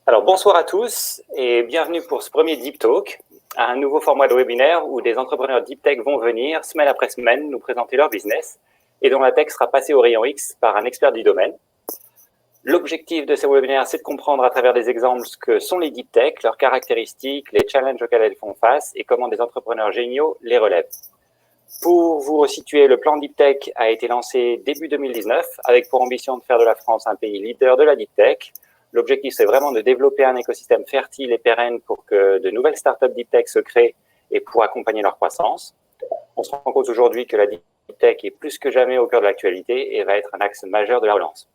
Alors bonsoir à tous et bienvenue pour ce premier Deep Talk, un nouveau format de webinaire où des entrepreneurs Deep Tech vont venir semaine après semaine nous présenter leur business et dont la tech sera passée au rayon X par un expert du domaine. L'objectif de ces webinaires, c'est de comprendre à travers des exemples ce que sont les Deep Tech, leurs caractéristiques, les challenges auxquels elles font face et comment des entrepreneurs géniaux les relèvent. Pour vous resituer, le plan Deep Tech a été lancé début 2019 avec pour ambition de faire de la France un pays leader de la Deep Tech. L'objectif, c'est vraiment de développer un écosystème fertile et pérenne pour que de nouvelles startups Deep Tech se créent et pour accompagner leur croissance. On se rend compte aujourd'hui que la Deep Tech est plus que jamais au cœur de l'actualité et va être un axe majeur de la relance.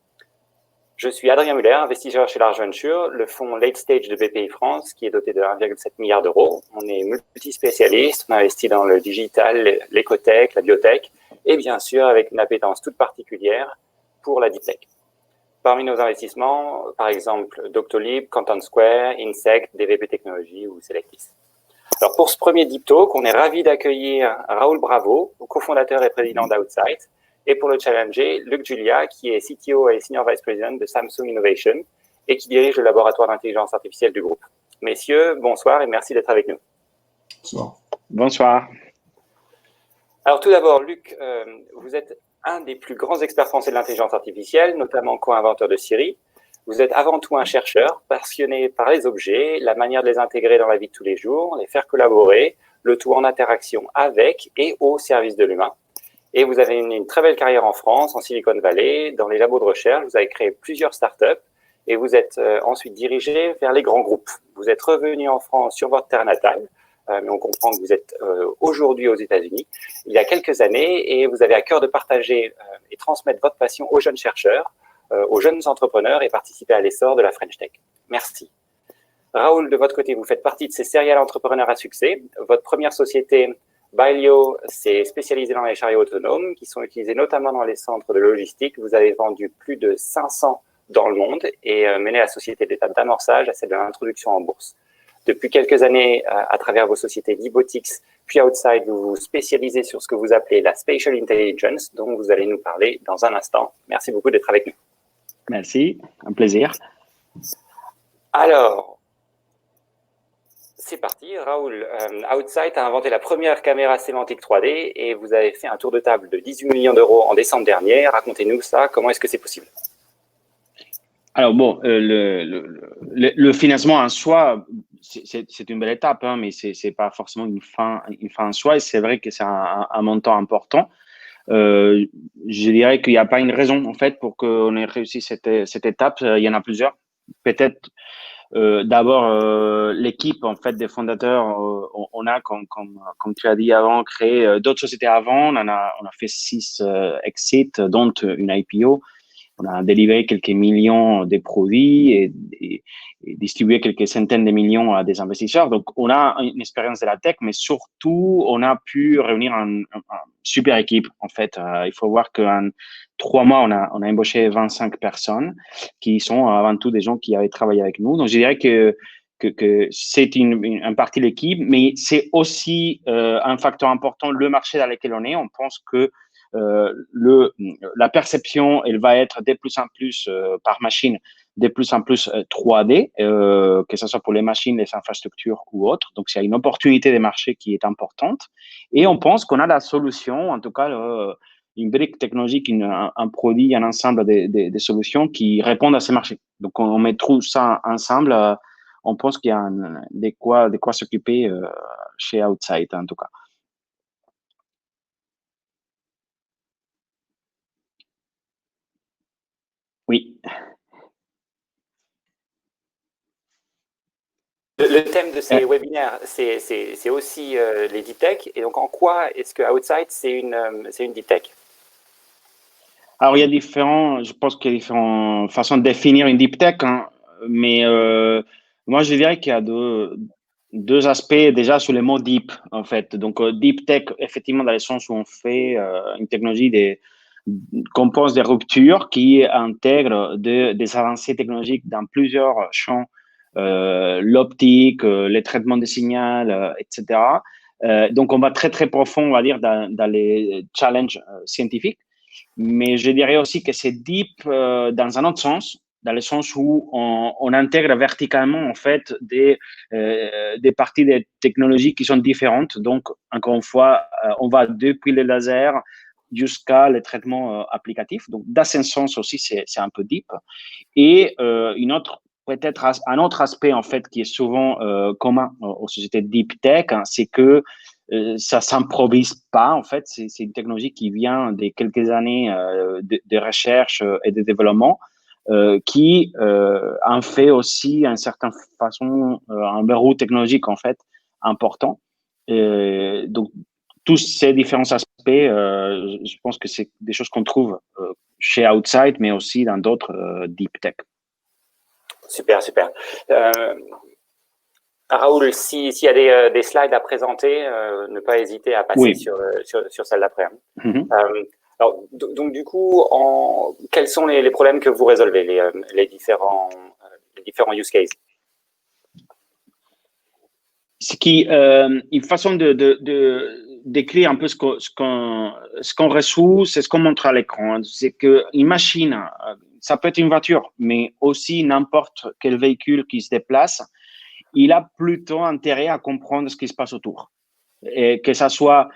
Je suis Adrien Muller, investisseur chez Large Venture, le fonds Late Stage de BPI France, qui est doté de 1,7 milliard d'euros. On est multispécialiste, on investit dans le digital, l'écotech, la biotech, et bien sûr avec une appétence toute particulière pour la Deep Tech. Parmi nos investissements, par exemple, Doctolib, Content Square, Insect, DVP Technologies ou Selectis. Alors pour ce premier Deep Talk, on est ravi d'accueillir Raoul Bravo, cofondateur et président d'Outsite, et pour le challenger, Luc Julia, qui est CTO et Senior Vice President de Samsung Innovation et qui dirige le laboratoire d'intelligence artificielle du groupe. Messieurs, bonsoir et merci d'être avec nous. Bonsoir. Bonsoir. Alors tout d'abord, Luc, vous êtes un des plus grands experts français de l'intelligence artificielle, notamment co-inventeur de Siri. Vous êtes avant tout un chercheur, passionné par les objets, la manière de les intégrer dans la vie de tous les jours, les faire collaborer, le tout en interaction avec et au service de l'humain. Et vous avez une très belle carrière en France, en Silicon Valley, dans les labos de recherche. Vous avez créé plusieurs startups et vous êtes ensuite dirigé vers les grands groupes. Vous êtes revenu en France sur votre terre natale, mais on comprend que vous êtes aujourd'hui aux États-Unis, il y a quelques années, et vous avez à cœur de partager et transmettre votre passion aux jeunes chercheurs, aux jeunes entrepreneurs et participer à l'essor de la French Tech. Merci. Raoul, de votre côté, vous faites partie de ces serial entrepreneurs à succès. Votre première société, Bylio, c'est spécialisé dans les chariots autonomes qui sont utilisés notamment dans les centres de logistique. Vous avez vendu plus de 500 dans le monde et mené la société d'étape d'amorçage à celle de l'introduction en bourse. Depuis quelques années, à travers vos sociétés Dibotics, puis Outside, vous vous spécialisez sur ce que vous appelez la Spatial Intelligence, dont vous allez nous parler dans un instant. Merci beaucoup d'être avec nous. Merci, un plaisir. Alors, c'est parti. Raoul, Outside a inventé la première caméra sémantique 3D et vous avez fait un tour de table de 18 millions d'euros en décembre dernier. Racontez-nous ça, comment est-ce que c'est possible? Alors bon, le financement en soi, c'est une belle étape, hein, mais c'est pas forcément une fin en soi. Et c'est vrai que c'est un montant important. Je dirais qu'il n'y a pas une raison en fait pour qu'on ait réussi cette étape. Il y en a plusieurs. Peut-être d'abord l'équipe en fait des fondateurs. On a comme tu as dit avant créé d'autres sociétés avant. On a fait 6 exits, dont une IPO. On a délivré quelques millions de produits et distribué quelques centaines de millions à des investisseurs. Donc, on a une expérience de la tech, mais surtout, on a pu réunir une super équipe. En fait, il faut voir qu'en 3 mois, on a embauché 25 personnes qui sont avant tout des gens qui avaient travaillé avec nous. Donc, je dirais que c'est une partie de l'équipe, mais c'est aussi un facteur important, le marché dans lequel on est. On pense que la perception, elle va être de plus en plus par machine, de plus en plus 3D, que ce soit pour les machines, les infrastructures ou autres. Donc, c'est une opportunité de marché qui est importante. Et on pense qu'on a la solution, en tout cas, une brique technologique, un produit, un ensemble de solutions qui répondent à ces marchés. Donc, on met tout ça ensemble. On pense qu'il y a de quoi s'occuper chez Outside, en tout cas. Oui. Le thème de ces webinaires, c'est aussi les deep tech. Et donc, en quoi est-ce que Outside, c'est une deep tech? Alors, je pense qu'il y a différentes façons de définir une deep tech, hein, mais moi, je dirais qu'il y a deux aspects déjà sur le mot deep, en fait. Donc, deep tech, effectivement, dans le sens où on fait une technologie qu'on pense des ruptures qui intègrent des avancées technologiques dans plusieurs champs, l'optique, les traitements de signal, etc. Donc, on va très, très profond, on va dire, dans les challenges scientifiques. Mais je dirais aussi que c'est deep dans un autre sens, dans le sens où on intègre verticalement en fait des parties des technologies qui sont différentes. Donc, encore une fois, on va depuis les lasers jusqu'à les traitements applicatifs. Donc, dans ce sens aussi, c'est un peu deep. Et peut-être un autre aspect en fait qui est souvent commun aux sociétés deep tech, hein, c'est que ça s'improvise pas en fait. C'est une technologie qui vient de quelques années de recherche et de développement qui en fait aussi une certaine façon un verrou technologique en fait important. Donc tous ces différents aspects, je pense que c'est des choses qu'on trouve chez Outside, mais aussi dans d'autres deep tech. Super, super. Raoul, s'il y a des slides à présenter, ne pas hésiter à passer sur celle d'après. Alors, donc, du coup, quels sont les problèmes que vous résolvez, les différents use cases? Ce qui une façon de décrire un peu ce qu'on résout, c'est ce qu'on montre à l'écran. C'est qu'une machine, ça peut être une voiture, mais aussi n'importe quel véhicule qui se déplace, il a plutôt intérêt à comprendre ce qui se passe autour. Et que ça soit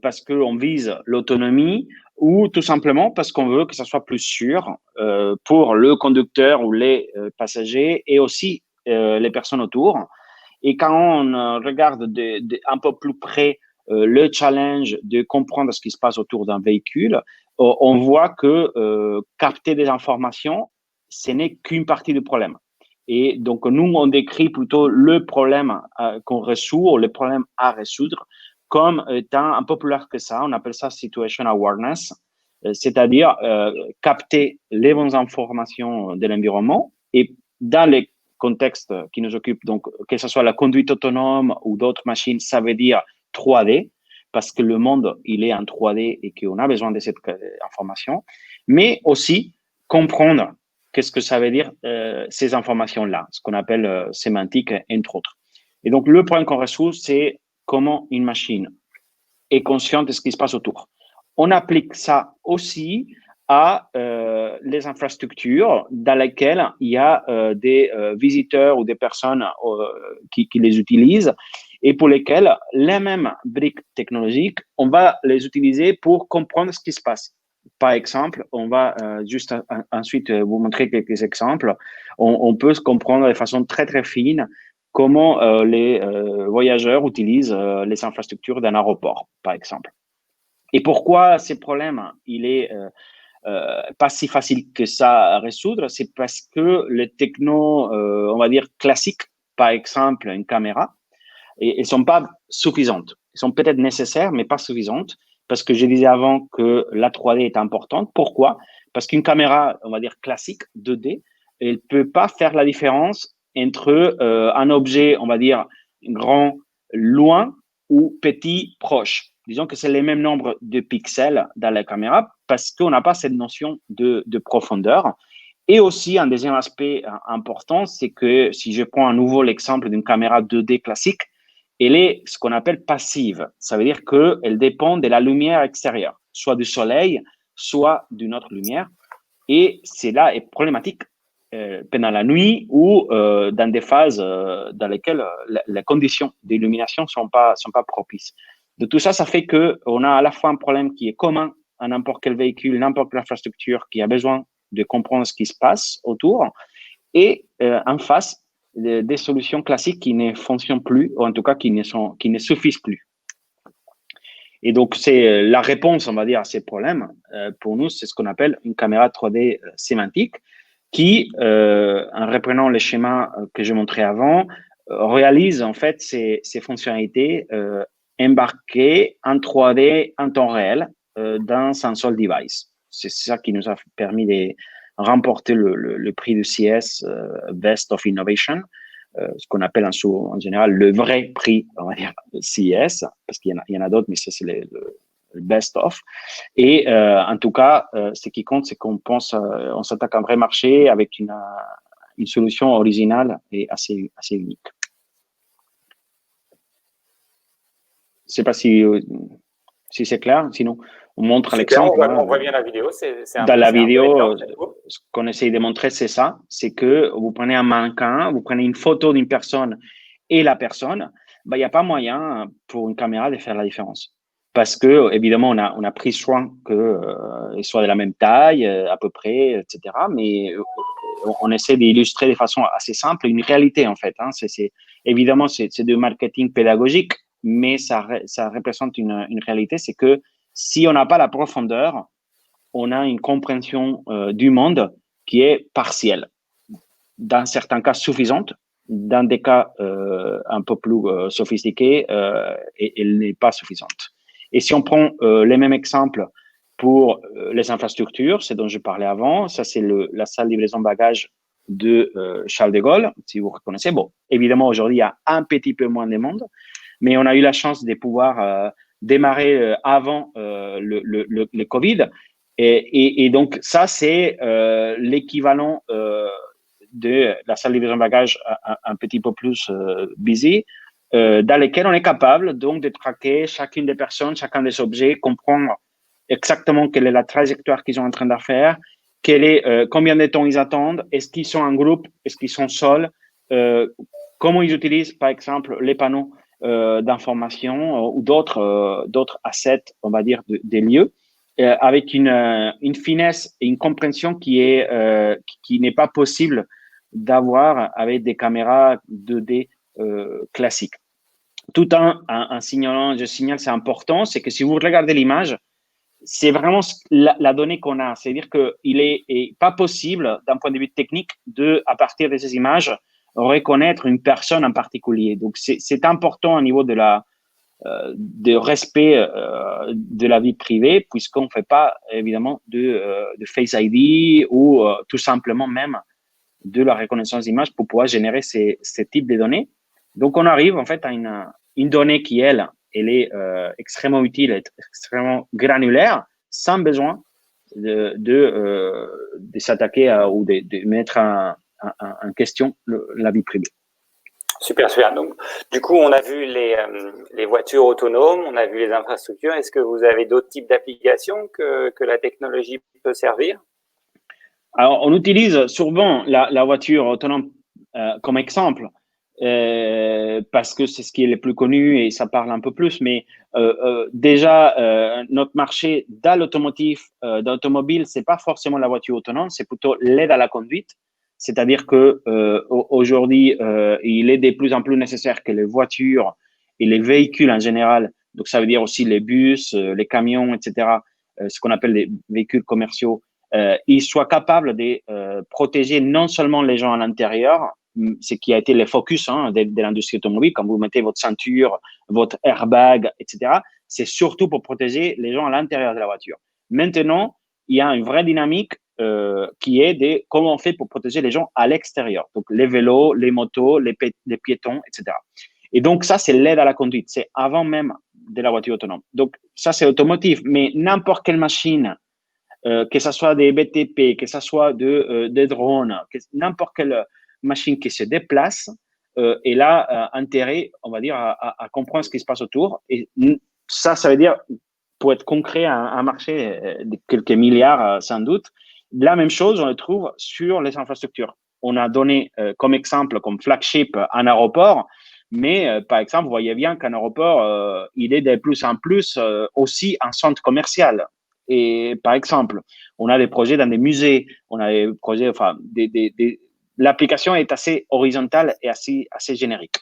parce qu'on vise l'autonomie ou tout simplement parce qu'on veut que ça soit plus sûr pour le conducteur ou les passagers et aussi les personnes autour. Et quand on regarde un peu plus près le challenge de comprendre ce qui se passe autour d'un véhicule, on voit que capter des informations, ce n'est qu'une partie du problème. Et donc, nous, on décrit plutôt le problème qu'on résout ou le problème à résoudre comme étant un peu plus large que ça. On appelle ça situation awareness, c'est-à-dire capter les bonnes informations de l'environnement et dans les contexte qui nous occupe, donc que ce soit la conduite autonome ou d'autres machines, ça veut dire 3D, parce que le monde, il est en 3D et qu'on a besoin de cette information, mais aussi comprendre qu'est-ce que ça veut dire ces informations-là, ce qu'on appelle sémantique, entre autres. Et donc, le point qu'on résout, c'est comment une machine est consciente de ce qui se passe autour. On applique ça aussi à les infrastructures dans lesquelles il y a des visiteurs ou des personnes qui les utilisent et pour lesquelles les mêmes briques technologiques, on va les utiliser pour comprendre ce qui se passe. Par exemple, on va juste ensuite vous montrer quelques exemples. On peut se comprendre de façon très, très fine comment les voyageurs utilisent les infrastructures d'un aéroport, par exemple. Et pourquoi ces problèmes, il est pas si facile que ça à résoudre, c'est parce que les technos, on va dire classiques, par exemple une caméra, elles sont pas suffisantes. Elles sont peut-être nécessaires, mais pas suffisantes, parce que je disais avant que la 3D est importante. Pourquoi? Parce qu'une caméra, on va dire classique, 2D, elle peut pas faire la différence entre un objet, on va dire grand, loin ou petit, proche. Disons que c'est les mêmes nombres de pixels dans la caméra parce qu'on n'a pas cette notion de profondeur. Et aussi, un deuxième aspect important, c'est que si je prends à nouveau l'exemple d'une caméra 2D classique, elle est ce qu'on appelle passive. Ça veut dire qu'elle dépend de la lumière extérieure, soit du soleil, soit d'une autre lumière. Et cela est problématique pendant la nuit ou dans des phases dans lesquelles les conditions d'illumination ne sont pas propices. De tout ça, ça fait qu'on a à la fois un problème qui est commun à n'importe quel véhicule, n'importe quelle infrastructure qui a besoin de comprendre ce qui se passe autour, et en face, des solutions classiques qui ne fonctionnent plus, ou en tout cas qui ne suffisent plus. Et donc, c'est la réponse, on va dire, à ces problèmes. Pour nous, c'est ce qu'on appelle une caméra 3D sémantique qui, en reprenant les schémas que j'ai montrés avant, réalise en fait ces fonctionnalités embarquées en 3D en temps réel dans un seul device. C'est ça qui nous a permis de remporter le prix du CS Best of Innovation, ce qu'on appelle en général le vrai prix, on va dire, CES, parce qu'il y en a d'autres, mais ça, c'est le best of. Et en tout cas, ce qui compte, c'est qu'on pense, on s'attaque à un vrai marché avec une solution originale et assez unique. Je ne sais pas si c'est clair, sinon On montre Super, l'exemple. on voit bien la vidéo. Dans la c'est un beau vidéo, exemple, ce qu'on essaye de montrer, c'est ça. C'est que vous prenez un mannequin, vous prenez une photo d'une personne et la personne, il n'y a pas moyen pour une caméra de faire la différence. Parce que, évidemment, on a pris soin qu'ils soient de la même taille, à peu près, etc. Mais on essaie d'illustrer de façon assez simple une réalité, en fait. Hein. Évidemment, c'est du marketing pédagogique, mais ça représente une réalité. C'est que si on n'a pas la profondeur, on a une compréhension du monde qui est partielle. Dans certains cas, suffisante. Dans des cas un peu plus sophistiqués, elle n'est pas suffisante. Et si on prend les mêmes exemples pour les infrastructures, c'est dont je parlais avant, ça c'est la salle de livraison bagages de Charles de Gaulle, si vous reconnaissez. Bon, évidemment, aujourd'hui, il y a un petit peu moins de monde, mais on a eu la chance de pouvoir démarrer avant le Covid. Et donc, ça, c'est l'équivalent de la salle de livraison bagages un petit peu plus busy, dans lesquels on est capable donc de traquer chacune des personnes, chacun des objets, comprendre exactement quelle est la trajectoire qu'ils sont en train de faire, combien de temps ils attendent, est-ce qu'ils sont en groupe, est-ce qu'ils sont seuls, comment ils utilisent, par exemple, les panneaux d'information ou d'autres assets, on va dire, des lieux, avec une finesse et une compréhension qui n'est pas possible d'avoir avec des caméras 2D classiques. Tout en signalant, je signale, c'est important, c'est que si vous regardez l'image, c'est vraiment la donnée qu'on a. C'est-à-dire qu'il est pas possible, d'un point de vue technique, à partir de ces images, reconnaître une personne en particulier. Donc, c'est important au niveau de respect de la vie privée, puisqu'on ne fait pas, évidemment, de Face ID ou tout simplement même de la reconnaissance d'image pour pouvoir générer ces types de données. Donc, on arrive en fait à une donnée qui, elle est extrêmement utile, extrêmement granulaire, sans besoin de s'attaquer ou de mettre en question la vie privée. Super, super. Donc, du coup, on a vu les voitures autonomes, on a vu les infrastructures. Est-ce que vous avez d'autres types d'applications que la technologie peut servir? Alors, on utilise souvent la voiture autonome comme exemple parce que c'est ce qui est le plus connu et ça parle un peu plus. Mais déjà, notre marché dans l'automotive, d'automobile, c'est pas forcément la voiture autonome, c'est plutôt l'aide à la conduite. C'est-à-dire que aujourd'hui, il est de plus en plus nécessaire que les voitures et les véhicules en général, donc ça veut dire aussi les bus, les camions, etc., ce qu'on appelle les véhicules commerciaux, ils soient capables de protéger non seulement les gens à l'intérieur, ce qui a été le focus de l'industrie automobile, quand vous mettez votre ceinture, votre airbag, etc., c'est surtout pour protéger les gens à l'intérieur de la voiture. Maintenant, il y a une vraie dynamique qui est de comment on fait pour protéger les gens à l'extérieur. Donc, les vélos, les motos, les piétons, etc. Et donc, ça, c'est l'aide à la conduite. C'est avant même de la voiture autonome. Donc, ça, c'est automotive. Mais n'importe quelle machine, que ce soit des BTP, que ce soit des drones, n'importe quelle machine qui se déplace, elle a intérêt, on va dire, à comprendre ce qui se passe autour. Et ça veut dire, pour être concret, un marché de quelques milliards, sans doute. La même chose, on le trouve sur les infrastructures. On a donné comme exemple, comme flagship, un aéroport, mais par exemple, vous voyez bien qu'un aéroport, il est de plus en plus aussi un centre commercial. Et par exemple, on a des projets dans des musées, on a des projets, enfin, l'application est assez horizontale et assez générique.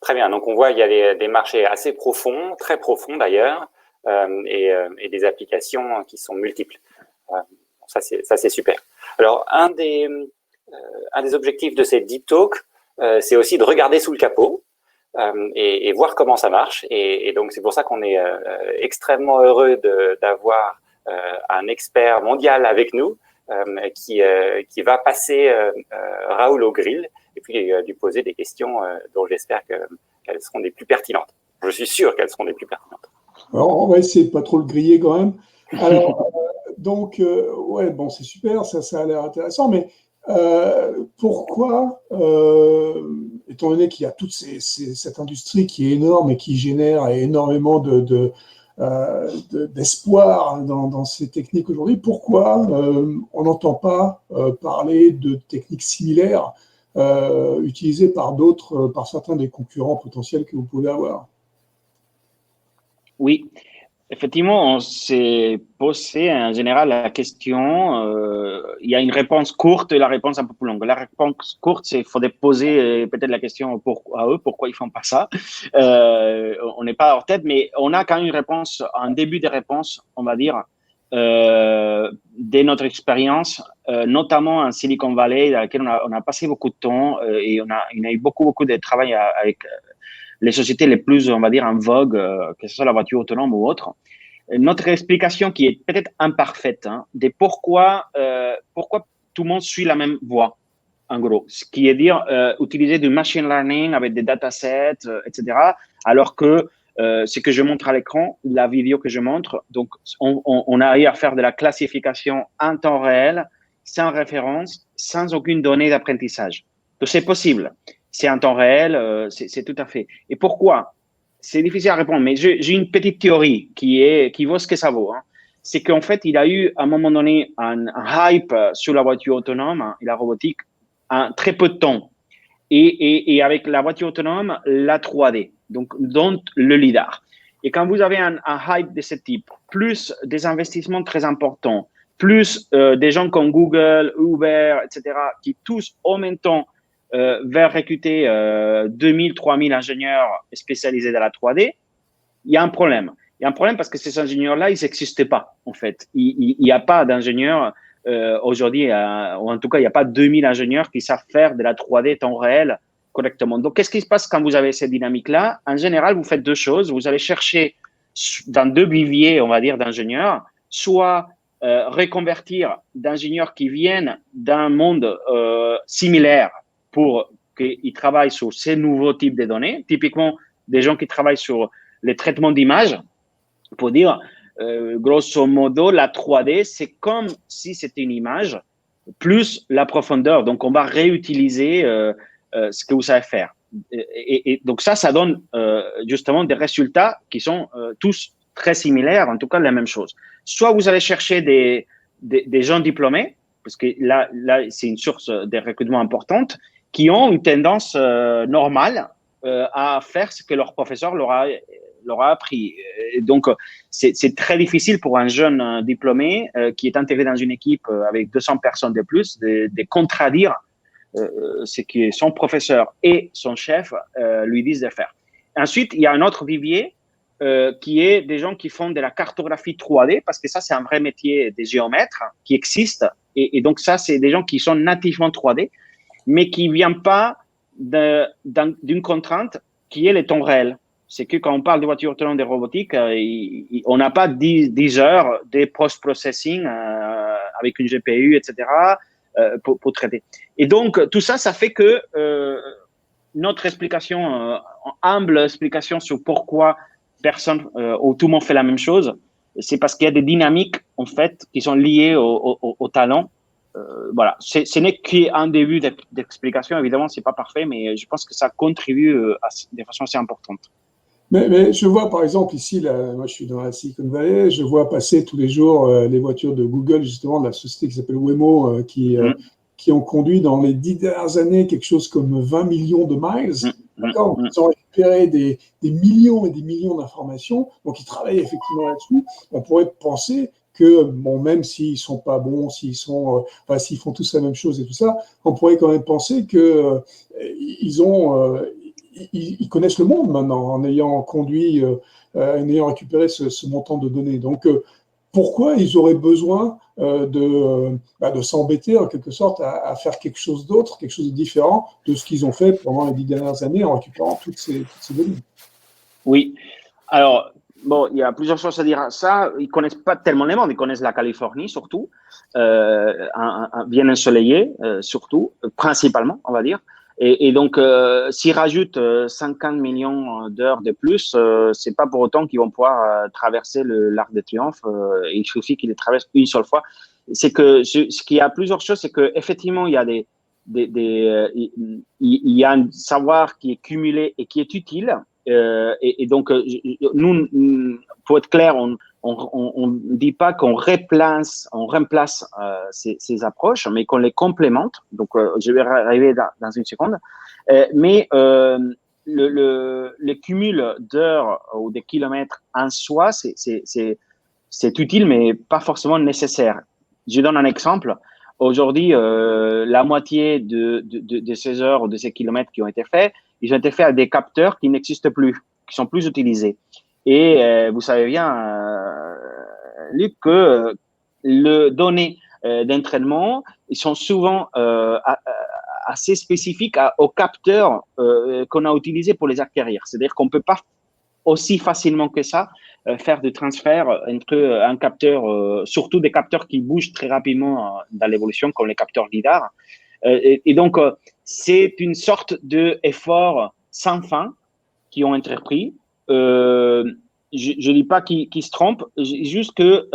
Très bien. Donc, on voit qu'il y a des marchés assez profonds, très profonds d'ailleurs, et des applications qui sont multiples. Ça, c'est super. Alors, un des objectifs de ces Deep Talks, c'est aussi de regarder sous le capot et voir comment ça marche. Et donc, c'est pour ça qu'on est extrêmement heureux d'avoir un expert mondial avec nous qui va passer Raoul au grill et puis lui poser des questions dont j'espère qu'elles seront des plus pertinentes. Je suis sûr qu'elles seront des plus pertinentes. Alors, on va essayer de pas trop le griller quand même. Alors, donc, ouais, bon, c'est super, ça a l'air intéressant, mais pourquoi, étant donné qu'il y a toute cette industrie qui est énorme et qui génère énormément d'espoir dans ces techniques aujourd'hui. Pourquoi on n'entend pas parler de techniques similaires utilisées par certains des concurrents potentiels que vous pouvez avoir? Oui, effectivement, on s'est posé en général la question. Il y a une réponse courte et la réponse un peu plus longue. La réponse courte, c'est qu'il faudrait poser peut-être la question à eux, pourquoi ils font pas ça. On n'est pas hors tête, mais on a quand même une réponse, un début de réponse, on va dire, de notre expérience, notamment en Silicon Valley, dans laquelle on a passé beaucoup de temps et on a eu beaucoup de travail avec les sociétés les plus, on va dire, en vogue, que ce soit la voiture autonome ou autre. Notre explication qui est peut-être imparfaite, de pourquoi tout le monde suit la même voie, en gros. Ce qui est dire utiliser du machine learning avec des datasets, etc. Alors que ce que je montre à l'écran, la vidéo que je montre, donc on arrive à faire de la classification en temps réel, sans référence, sans aucune donnée d'apprentissage. Donc c'est possible. C'est en temps réel, c'est tout à fait. Et pourquoi? C'est difficile à répondre, mais j'ai une petite théorie qui vaut ce que ça vaut. C'est qu'en fait, il a eu à un moment donné un hype sur la voiture autonome et la robotique en très peu de temps. Et avec la voiture autonome, la 3D, donc le lidar. Et quand vous avez un hype de ce type, plus des investissements très importants, plus des gens comme Google, Uber, etc., qui tous en même temps vers recruter 2000, 3000 ingénieurs spécialisés dans la 3D, il y a un problème. Il y a un problème parce que ces ingénieurs-là, ils n'existent pas, en fait. Il n'y a pas d'ingénieurs aujourd'hui, ou en tout cas, il n'y a pas 2000 ingénieurs qui savent faire de la 3D temps réel correctement. Donc, qu'est-ce qui se passe quand vous avez cette dynamique-là? En général, vous faites deux choses. Vous allez chercher dans deux viviers, on va dire, d'ingénieurs, soit reconvertir d'ingénieurs qui viennent d'un monde similaire pour qu'ils travaillent sur ces nouveaux types de données, typiquement des gens qui travaillent sur les traitements d'images, pour dire, grosso modo, la 3D, c'est comme si c'était une image, plus la profondeur. Donc, on va réutiliser ce que vous savez faire. Et donc, ça donne justement des résultats qui sont tous très similaires, en tout cas la même chose. Soit vous allez chercher des gens diplômés, parce que là c'est une source de recrutement importante, qui ont une tendance normale à faire ce que leur professeur leur a appris. Et donc, c'est très difficile pour un jeune diplômé qui est intégré dans une équipe avec 200 personnes de plus de contradire ce que son professeur et son chef lui disent de faire. Ensuite, il y a un autre vivier qui est des gens qui font de la cartographie 3D, parce que ça, c'est un vrai métier des géomètres qui existe. Et donc, ça, c'est des gens qui sont nativement 3D, mais qui ne viennent pas d'une contrainte qui est le temps réel. C'est que quand on parle de voiture autonome de robotique, on n'a pas 10 heures de post-processing avec une GPU, etc., pour traiter. Et donc, tout ça, ça fait que notre explication, humble explication sur pourquoi personne ou tout le monde fait la même chose, c'est parce qu'il y a des dynamiques, en fait, qui sont liées au talent. Voilà, ce n'est qu'un début d'explication. Évidemment, c'est pas parfait, mais je pense que ça contribue de façon assez importante. Mais je vois, par exemple, ici, moi je suis dans la Silicon Valley, je vois passer tous les jours les voitures de Google, justement, de la société qui s'appelle Waymo, qui ont conduit dans les 10 dernières années quelque chose comme 20 millions de miles. D'accord. Ils ont récupéré des millions et des millions d'informations, donc ils travaillent effectivement là-dessus. On pourrait penser que, bon, même s'ils sont pas bons, s'ils font tous la même chose et tout ça, on pourrait quand même penser que ils connaissent le monde maintenant en ayant conduit, en ayant récupéré ce montant de données. Donc, pourquoi ils auraient besoin de s'embêter en quelque sorte à faire quelque chose d'autre, quelque chose de différent de ce qu'ils ont fait pendant les 10 dernières années en récupérant toutes ces données? Oui. Alors, bon, il y a plusieurs choses à dire à ça. Ils ne connaissent pas tellement le monde. Ils connaissent la Californie surtout, bien ensoleillée surtout, principalement, on va dire. Et donc, s'ils rajoutent 50 millions d'heures de plus, c'est pas pour autant qu'ils vont pouvoir traverser l'Arc de Triomphe. Il suffit qu'ils les traversent une seule fois. C'est que ce qu'il y a plusieurs choses, c'est que effectivement, il y a il y a un savoir qui est cumulé et qui est utile. Et donc, nous, pour être clair, on ne dit pas qu'on remplace ces approches, mais qu'on les complémente. Donc, je vais arriver dans une seconde. Mais le cumul d'heures ou de kilomètres en soi, c'est utile, mais pas forcément nécessaire. Je donne un exemple. Aujourd'hui, la moitié de ces heures ou de ces kilomètres qui ont été faits, ils ont été faits à des capteurs qui n'existent plus, qui sont plus utilisés. Et vous savez bien, Luc, que les données d'entraînement, ils sont souvent assez spécifiques aux capteurs qu'on a utilisés pour les acquérir. C'est-à-dire qu'on ne peut pas aussi facilement que ça faire des transferts entre un capteur, surtout des capteurs qui bougent très rapidement dans l'évolution, comme les capteurs LiDAR. Et donc, c'est une sorte d'effort sans fin qui ont entrepris. Je ne dis pas qu'ils se trompent, juste que,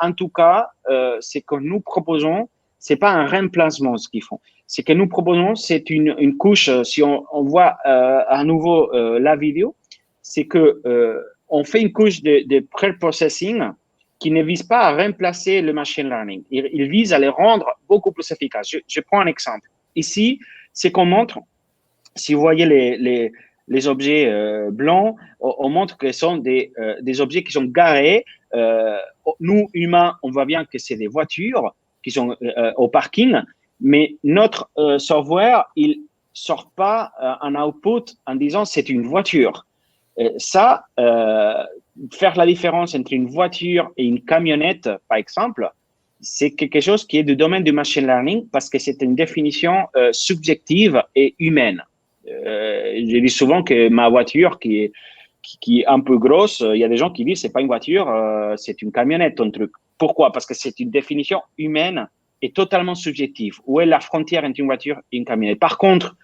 en tout cas, ce que nous proposons, c'est pas un remplacement ce qu'ils font. Ce que nous proposons, c'est une couche. Si on voit à nouveau la vidéo, c'est que on fait une couche de pre-processing qui ne vise pas à remplacer le machine learning. Il vise à les rendre beaucoup plus efficaces. Je prends un exemple. Ici, c'est qu'on montre, si vous voyez les objets blancs, on montre que ce sont des objets qui sont garés. Nous, humains, on voit bien que c'est des voitures qui sont au parking, mais notre software, il sort pas un output en disant c'est une voiture. Ça, faire la différence entre une voiture et une camionnette, par exemple, c'est quelque chose qui est du domaine du machine learning parce que c'est une définition subjective et humaine. Je dis souvent que ma voiture qui est un peu grosse, il y a des gens qui disent c'est pas une voiture, c'est une camionnette ton truc. Pourquoi? Parce que c'est une définition humaine et totalement subjective. Où est la frontière entre une voiture et une camionnette? Par contre,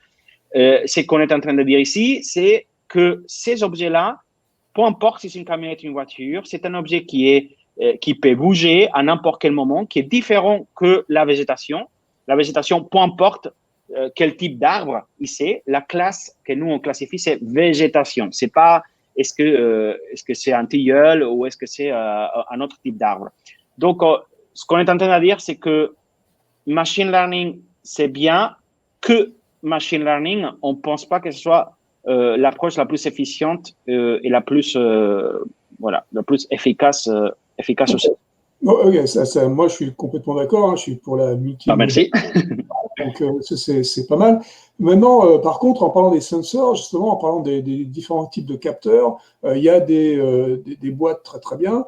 ce qu'on est en train de dire ici, c'est que ces objets-là, peu importe si c'est une camionnette ou une voiture, c'est un objet qui peut bouger à n'importe quel moment, qui est différent que la végétation. La végétation, peu importe quel type d'arbre c'est, la classe que nous on classifie, c'est végétation. C'est pas est-ce que c'est un tilleul ou est-ce que c'est un autre type d'arbre. Donc, ce qu'on est en train de dire, c'est que machine learning, c'est bien, que machine learning, on ne pense pas que ce soit l'approche la plus efficiente et la plus efficace aussi. Ok, moi je suis complètement d'accord, hein, je suis pour la multi. Merci. Donc c'est pas mal. Maintenant, par contre, en parlant des sensors, justement, en parlant des différents types de capteurs, il y a des boîtes très très bien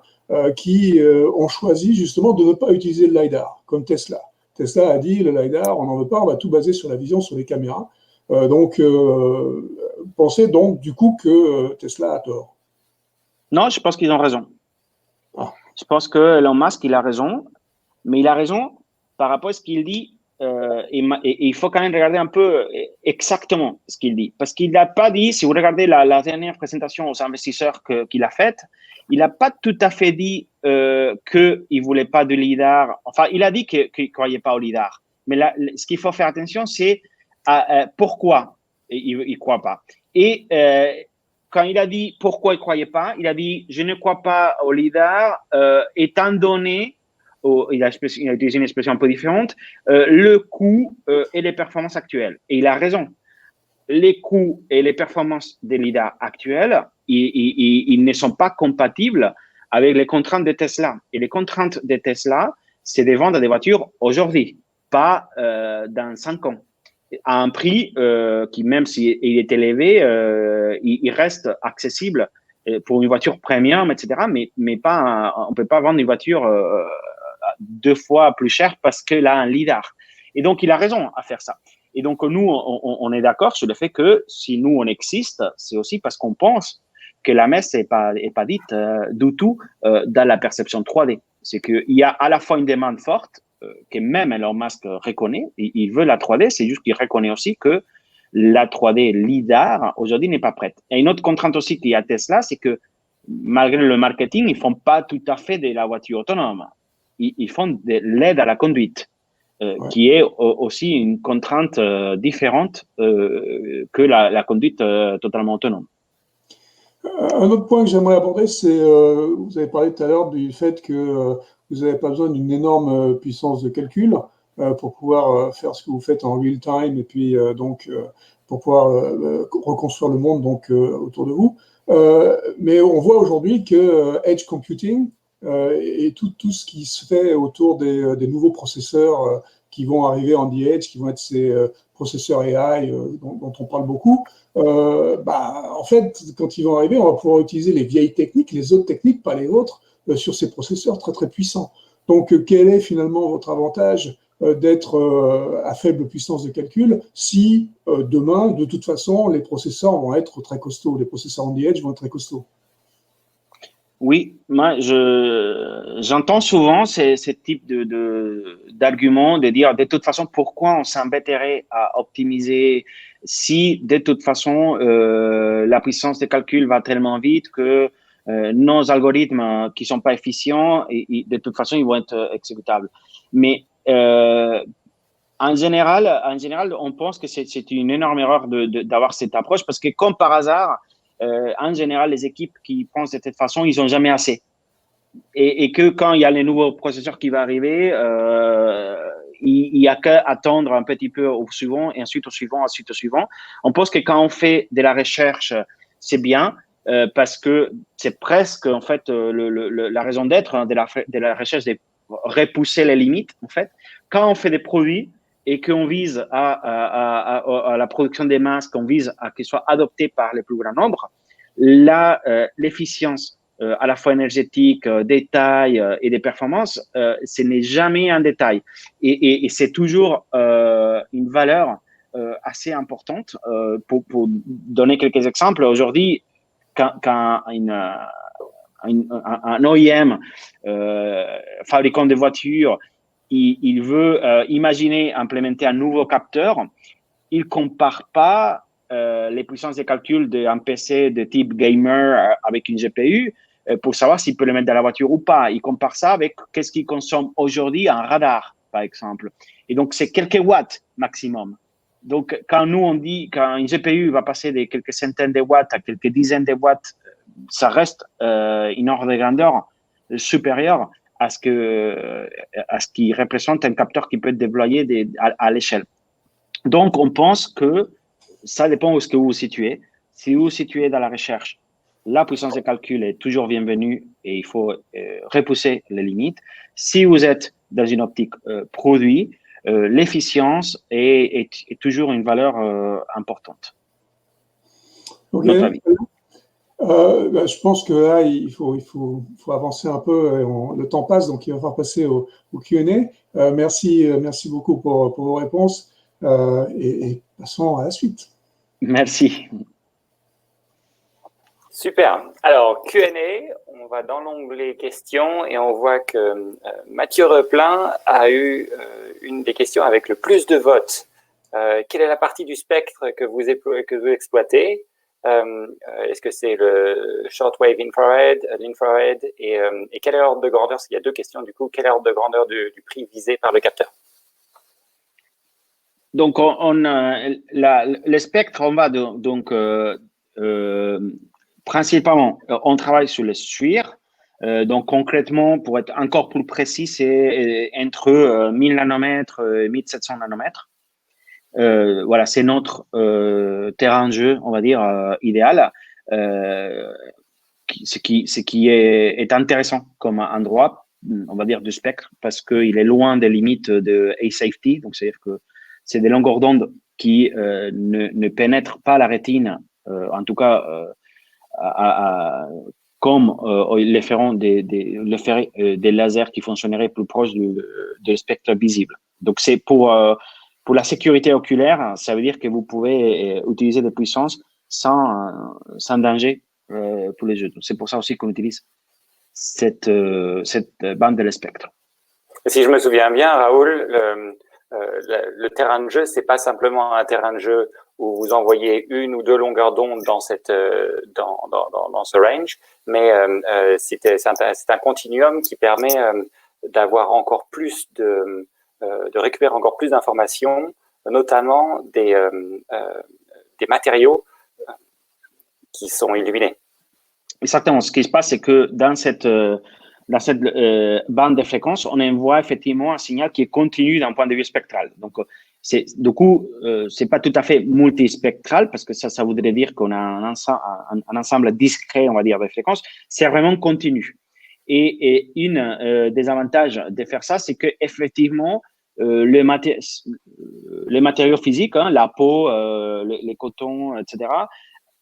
qui ont choisi justement de ne pas utiliser le LiDAR, comme Tesla. Tesla a dit le LiDAR, on n'en veut pas, on va tout baser sur la vision, sur les caméras. Pensez donc du coup que Tesla a tort. Non, je pense qu'ils ont raison. Ah. Je pense que Elon Musk, il a raison, mais il a raison par rapport à ce qu'il dit. Et il faut quand même regarder un peu exactement ce qu'il dit. Parce qu'il n'a pas dit, si vous regardez la dernière présentation aux investisseurs qu'il a faite, il n'a pas tout à fait dit qu'il ne voulait pas de LiDAR. Enfin, il a dit qu'il ne croyait pas au LiDAR. Mais là, ce qu'il faut faire attention, c'est pourquoi il ne croit pas. Et quand il a dit pourquoi il ne croyait pas, il a dit je ne crois pas au LiDAR étant donné, il a utilisé une expression un peu différente, le coût et les performances actuelles. Et il a raison. Les coûts et les performances des LiDAR actuels, ils ne sont pas compatibles avec les contraintes de Tesla. Et les contraintes de Tesla, c'est de vendre des voitures aujourd'hui, pas dans 5 ans. À un prix qui, même s'il est élevé, il reste accessible pour une voiture premium, etc. Mais pas, on ne peut pas vendre une voiture 2 fois plus chère parce qu'elle a un LiDAR. Et donc, il a raison à faire ça. Et donc, nous, on est d'accord sur le fait que si nous, on existe, c'est aussi parce qu'on pense que la messe n'est pas dite du tout dans la perception 3D. C'est qu'il y a à la fois une demande forte que même Elon Musk reconnaît, il veut la 3D, c'est juste qu'il reconnaît aussi que la 3D LiDAR aujourd'hui n'est pas prête. Et une autre contrainte aussi qu'il y a à Tesla, c'est que malgré le marketing, ils ne font pas tout à fait de la voiture autonome. Ils font de l'aide à la conduite, qui est aussi une contrainte différente que la conduite totalement autonome. Un autre point que j'aimerais aborder, c'est, vous avez parlé tout à l'heure du fait que vous n'avez pas besoin d'une énorme puissance de calcul pour pouvoir faire ce que vous faites en real time et puis pour pouvoir reconstruire le monde autour de vous. Mais on voit aujourd'hui que edge computing et tout ce qui se fait autour des nouveaux processeurs qui vont arriver en the edge, qui vont être ces processeurs AI dont on parle beaucoup, en fait, quand ils vont arriver, on va pouvoir utiliser les vieilles techniques, les autres techniques, pas les vôtres, sur ces processeurs très très puissants. Donc, quel est finalement votre avantage d'être à faible puissance de calcul si demain, de toute façon, les processeurs vont être très costauds, les processeurs on the edge vont être très costauds? Oui, moi, j'entends souvent ce type d'argument de dire de toute façon pourquoi on s'embêterait à optimiser si de toute façon la puissance de calcul va tellement vite que nos algorithmes qui sont pas efficients et de toute façon ils vont être exécutables. Mais en général, on pense que c'est une énorme erreur d'avoir cette approche parce que comme par hasard, en général, les équipes qui pensent de cette façon, ils n'ont jamais assez. Et que quand il y a les nouveaux processeurs qui vont arriver, il y a qu'à attendre un petit peu au suivant et ensuite au suivant, ensuite au suivant. On pense que quand on fait de la recherche, c'est bien parce que c'est presque en fait la raison d'être hein, de la recherche, de repousser les limites en fait. Quand on fait des produits et qu'on vise à la production des masques, qu'on vise à qu'ils soient adoptés par les plus grand nombre, l'efficience à la fois énergétique, des tailles et des performances, ce n'est jamais un détail. Et c'est toujours une valeur assez importante. Pour donner quelques exemples, aujourd'hui, quand un OEM, fabricant de voitures, il veut imaginer implémenter un nouveau capteur, il ne compare pas les puissances de calcul d'un PC de type gamer avec une GPU pour savoir s'il peut le mettre dans la voiture ou pas. Il compare ça avec qu'est-ce qu'il consomme aujourd'hui un radar, par exemple. Et donc, c'est quelques watts maximum. Donc, quand nous, on dit qu'une GPU va passer de quelques centaines de watts à quelques dizaines de watts, ça reste une ordre de grandeur supérieure à ce qui représente un capteur qui peut être déployé à l'échelle. Donc, on pense que ça dépend où est-ce que vous vous situez. Si vous vous situez dans la recherche, la puissance de calcul est toujours bienvenue et il faut repousser les limites. Si vous êtes dans une optique produit, l'efficience est toujours une valeur importante. Ok. Notre avis. Je pense que là, il faut avancer un peu. Le temps passe, donc il va falloir passer au Q&A. Merci beaucoup pour vos réponses et passons à la suite. Merci. Super. Alors, Q&A, on va dans l'onglet questions et on voit que Mathieu Replin a eu une des questions avec le plus de votes. Quelle est la partie du spectre que vous exploitez? Est-ce que c'est le shortwave infrared, l'infrared et quelle est l'ordre de grandeur? Parce qu'il y a deux questions du coup. Quelle est l'ordre de grandeur du prix visé par le capteur? Donc, le spectre, on va principalement, on travaille sur les SWIR. Donc, concrètement, pour être encore plus précis, c'est entre 1000 nanomètres et 1700 nanomètres. Voilà, c'est notre terrain de jeu, on va dire, idéal. Ce qui est intéressant comme endroit, on va dire, du spectre, parce qu'il est loin des limites de A-safety. Donc, c'est-à-dire que c'est des longueurs d'onde qui ne pénètrent pas la rétine, en tout cas comme les feront des lasers qui fonctionneraient plus proches du spectre visible. Donc, c'est pour la sécurité oculaire, ça veut dire que vous pouvez utiliser des puissances sans danger pour les yeux. C'est pour ça aussi qu'on utilise cette bande de spectre. Si je me souviens bien, Raoul, le terrain de jeu, c'est pas simplement un terrain de jeu où vous envoyez une ou deux longueurs d'onde dans ce range, mais c'est un continuum qui permet d'avoir encore plus de récupérer encore plus d'informations, notamment des matériaux qui sont illuminés. Exactement. Ce qui se passe, c'est que dans cette bande de fréquences, on envoie effectivement un signal qui est continu d'un point de vue spectral. Donc, du coup, c'est pas tout à fait multispectral parce que ça voudrait dire qu'on a un ensemble discret, on va dire, de fréquences. C'est vraiment continu. Et une des avantages de faire ça, c'est que effectivement, les matériaux physiques, hein, la peau, les cotons, etc.,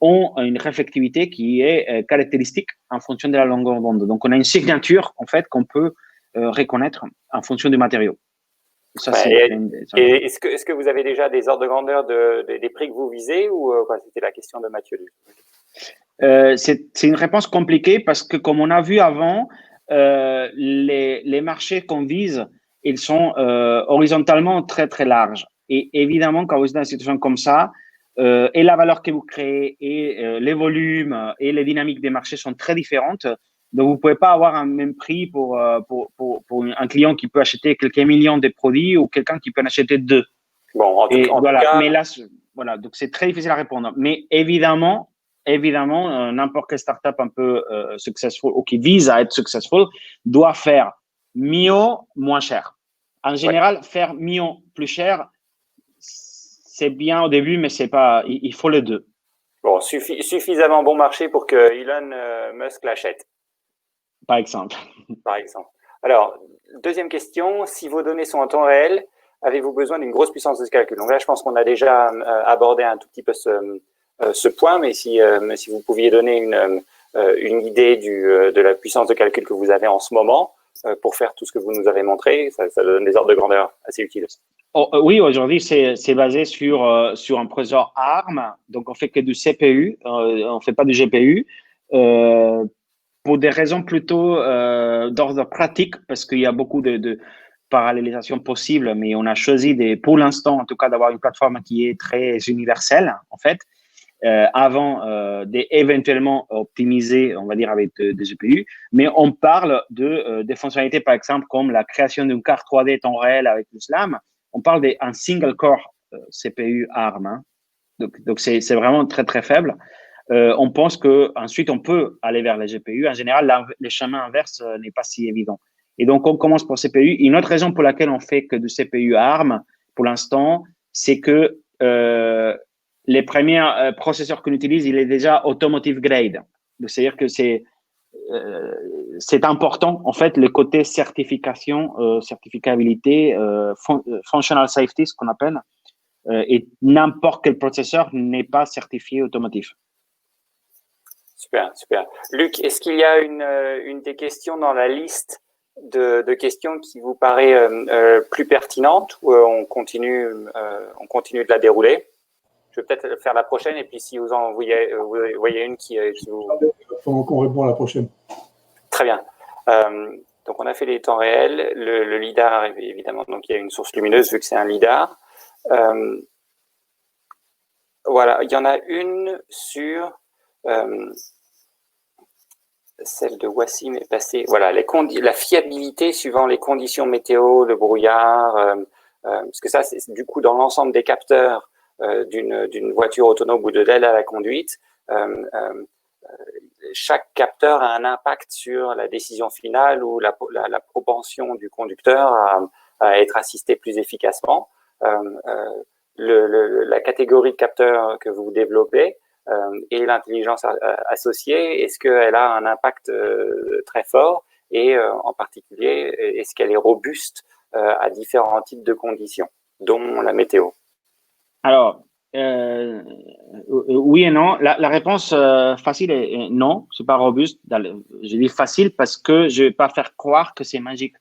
ont une réflectivité qui est caractéristique en fonction de la longueur d'onde. Donc, on a une signature, en fait, qu'on peut reconnaître en fonction du matériau. Ça, et est-ce que vous avez déjà des ordres de grandeur des prix que vous visez ou c'était la question de Mathieu? C'est une réponse compliquée parce que, comme on a vu avant, les marchés qu'on vise, ils sont horizontalement très, très larges. Et évidemment, quand vous êtes dans une situation comme ça, et la valeur que vous créez et les volumes et les dynamiques des marchés sont très différentes. Donc, vous ne pouvez pas avoir un même prix pour un client qui peut acheter quelques millions de produits ou quelqu'un qui peut en acheter 2. Bon, en tout cas, mais là, voilà, donc c'est très difficile à répondre. Mais évidemment, n'importe quelle startup un peu successful ou qui vise à être successful doit faire mieux, moins cher. En général, faire mieux, plus cher, c'est bien au début, mais c'est pas. Il faut les deux. Bon, suffisamment bon marché pour que Elon Musk l'achète. Par exemple. Par exemple. Alors, deuxième question, si vos données sont en temps réel, avez-vous besoin d'une grosse puissance de calcul? Donc là, je pense qu'on a déjà abordé un tout petit peu ce point, mais si vous pouviez donner une idée de la puissance de calcul que vous avez en ce moment pour faire tout ce que vous nous avez montré, ça donne des ordres de grandeur assez utiles. Oui, aujourd'hui, c'est basé sur un processeur ARM, donc on fait que du CPU, on fait pas du GPU. Pour des raisons plutôt d'ordre pratique, parce qu'il y a beaucoup de parallélisation possible, mais on a choisi, pour l'instant, en tout cas, d'avoir une plateforme qui est très universelle, en fait, avant d'éventuellement optimiser, on va dire, avec des GPU. Mais on parle des fonctionnalités, par exemple, comme la création d'une carte 3D temps réel avec le SLAM. On parle d'un single core CPU ARM. Hein. Donc c'est vraiment très, très faible. On pense qu'ensuite, on peut aller vers les GPU. En général, le chemin inverse n'est pas si évident. Et donc, on commence pour CPU. Une autre raison pour laquelle on fait que du CPU ARM, pour l'instant, c'est que les premiers processeurs qu'on utilise, il est déjà automotive grade. C'est-à-dire que c'est important, en fait, le côté certification, certificabilité, functional safety, ce qu'on appelle, et n'importe quel processeur n'est pas certifié automotif. Super, super. Luc, est-ce qu'il y a une des questions dans la liste de questions qui vous paraît plus pertinente ou on continue de la dérouler? Je vais peut-être faire la prochaine et puis si vous voyez une qui vous… Pendant qu'on répond à la prochaine. Très bien. Donc, on a fait les temps réels. Le LIDAR, évidemment, donc il y a une source lumineuse vu que c'est un LIDAR. Voilà, il y en a une sur… celle de Wassim est passée. Voilà, la fiabilité suivant les conditions météo, le brouillard, parce que ça, c'est du coup dans l'ensemble des capteurs d'une voiture autonome ou de l'aide à la conduite. Chaque capteur a un impact sur la décision finale ou la propension du conducteur à être assisté plus efficacement. La catégorie de capteurs que vous développez et l'intelligence associée, est-ce qu'elle a un impact très fort et en particulier, est-ce qu'elle est robuste à différents types de conditions, dont la météo? Alors, oui et non. La réponse facile est non, c'est pas robuste. Je dis facile parce que je vais pas faire croire que c'est magique.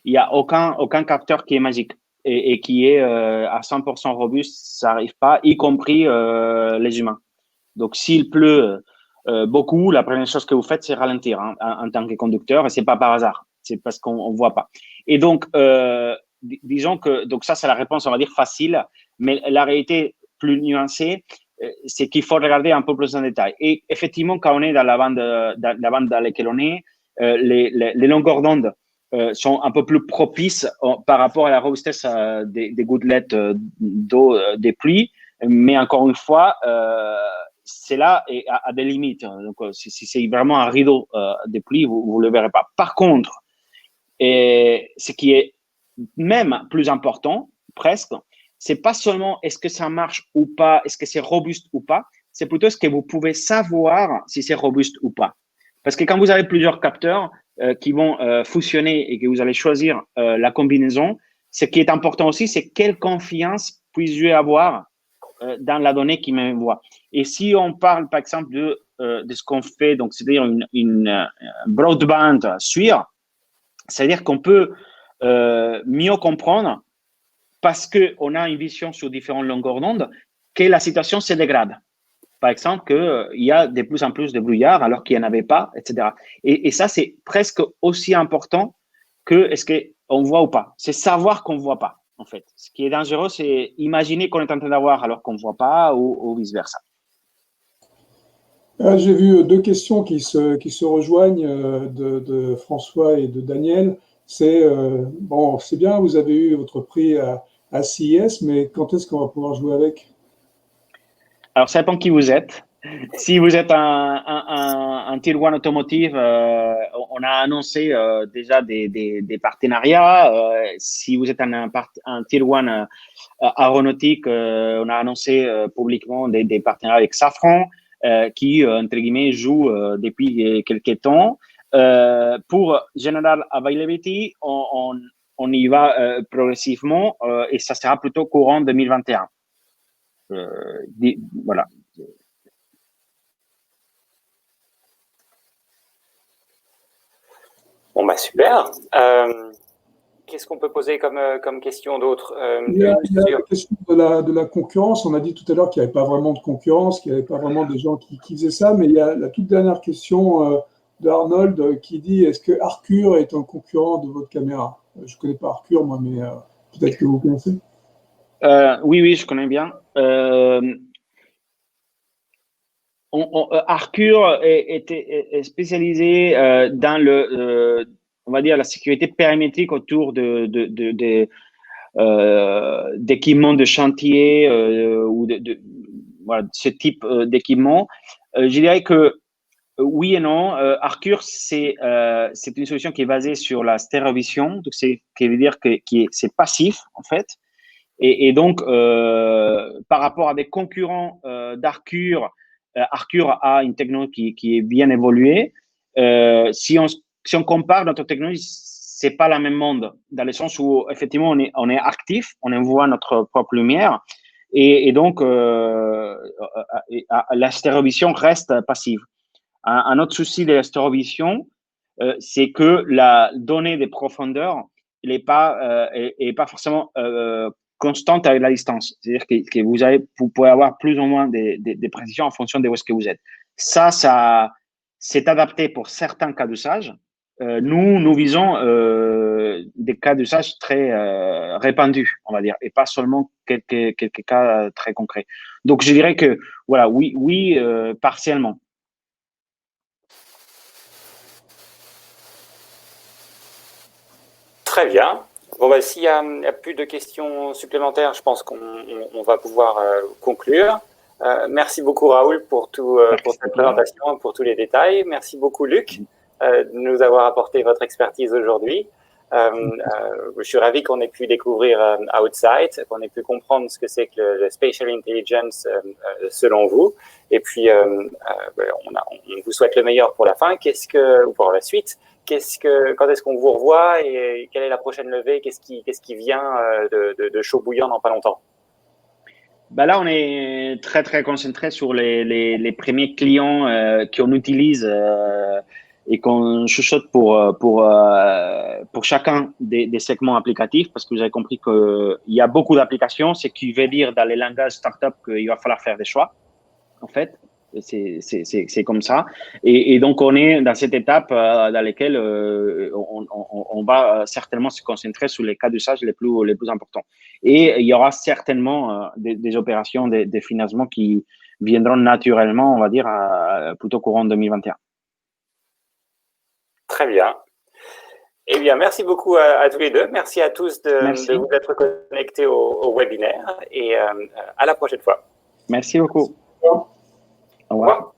Il y a aucun capteur qui est magique et qui est à 100% robuste. Ça arrive pas, y compris les humains. Donc, s'il pleut beaucoup, la première chose que vous faites, c'est ralentir en tant que conducteur, et c'est pas par hasard. C'est parce qu'on voit pas. Et donc, disons que donc ça, c'est la réponse, on va dire facile, mais la réalité plus nuancée, c'est qu'il faut regarder un peu plus en détail. Et effectivement, quand on est dans la bande dans laquelle on est, les longueurs d'onde sont un peu plus propices par rapport à la robustesse des gouttelettes d'eau des pluies. Mais encore une fois, c'est là et à des limites. Donc, si c'est vraiment un rideau de pluie, vous ne le verrez pas. Par contre, ce qui est même plus important, presque, c'est pas seulement est-ce que ça marche ou pas, est-ce que c'est robuste ou pas, c'est plutôt ce que vous pouvez savoir si c'est robuste ou pas. Parce que quand vous avez plusieurs capteurs qui vont fusionner et que vous allez choisir la combinaison, ce qui est important aussi, c'est quelle confiance puis-je avoir dans la donnée qui m'envoie. Et si on parle, par exemple, de ce qu'on fait, donc c'est-à-dire une broadband SWIR, c'est-à-dire qu'on peut mieux comprendre parce qu'on a une vision sur différentes longueurs d'onde que la situation se dégrade. Par exemple, qu'il y a de plus en plus de brouillard alors qu'il n'y en avait pas, etc. Et ça, c'est presque aussi important que est-ce qu'on voit ou pas. C'est savoir qu'on ne voit pas, en fait. Ce qui est dangereux, c'est imaginer qu'on est en train d'avoir alors qu'on ne voit pas ou vice-versa. J'ai vu deux questions qui se rejoignent de François et de Daniel. C'est bon, c'est bien, vous avez eu votre prix à CES, mais quand est-ce qu'on va pouvoir jouer avec? Alors, ça dépend qui vous êtes. Si vous êtes un Tier 1 automotive, on a annoncé déjà des partenariats. Si vous êtes un Tier 1 aéronautique, on a annoncé publiquement des partenariats avec Safran qui, entre guillemets, joue depuis quelques temps. Pour General Availability, on y va progressivement et ça sera plutôt courant 2021. Voilà. Bon, bah super. Qu'est-ce qu'on peut poser comme question d'autre? Il y a la question de la concurrence. On a dit tout à l'heure qu'il n'y avait pas vraiment de concurrence, qu'il n'y avait pas vraiment des gens qui faisaient ça, mais il y a la toute dernière question d'Arnold qui dit: est-ce que Arcur est un concurrent de votre caméra? Je ne connais pas Arcur, moi, mais peut-être que vous connaissez. Oui, je connais bien. Arcur est spécialisé dans on va dire, la sécurité périmétrique autour d'équipements de chantier ou voilà, ce type d'équipement. Je dirais que oui et non. Arcur, c'est une solution qui est basée sur la stéréovision, donc qui veut dire que c'est passif en fait. Et donc, par rapport à des concurrents d'Arcur, Arcur a une technologie qui est bien évoluée. Si on compare notre technologie, c'est pas la même monde, dans le sens où effectivement on est actif, on envoie notre propre lumière, et donc la stéréovision reste passive. Un autre souci de la stéréovision, c'est que la donnée de profondeur n'est pas forcément constante avec la distance. C'est-à-dire que vous pouvez avoir plus ou moins des précisions en fonction de où est-ce que vous êtes. Ça c'est adapté pour certains cas d'usage. Nous visons des cas d'usage très répandus, on va dire, et pas seulement quelques cas très concrets. Donc, je dirais que, voilà, oui, partiellement. Très bien. Bon, bah, s'il n'y a plus de questions supplémentaires, je pense qu'on va pouvoir conclure. Merci beaucoup, Raoul, pour cette présentation, pour tous les détails. Merci beaucoup, Luc, de nous avoir apporté votre expertise aujourd'hui. Je suis ravi qu'on ait pu découvrir Outside, qu'on ait pu comprendre ce que c'est que le Spatial Intelligence selon vous. Et puis, on vous souhaite le meilleur pour la fin. Ou pour la suite. Quand est-ce qu'on vous revoit et quelle est la prochaine levée? Qu'est-ce qui vient de chaud bouillant dans pas longtemps? Ben là, on est très, très concentré sur les premiers clients qu'on utilise et qu'on chuchote pour chacun des segments applicatifs, parce que vous avez compris qu'il y a beaucoup d'applications, ce qui veut dire dans les langages startup qu'il va falloir faire des choix, en fait. C'est comme ça. Et donc, on est dans cette étape dans laquelle on va certainement se concentrer sur les cas d'usage les plus importants. Et il y aura certainement des opérations de financement qui viendront naturellement, on va dire, plutôt courant 2021. Très bien. Eh bien, merci beaucoup à tous les deux. Merci à tous de vous être connectés au webinaire et à la prochaine fois. Merci beaucoup. Au revoir.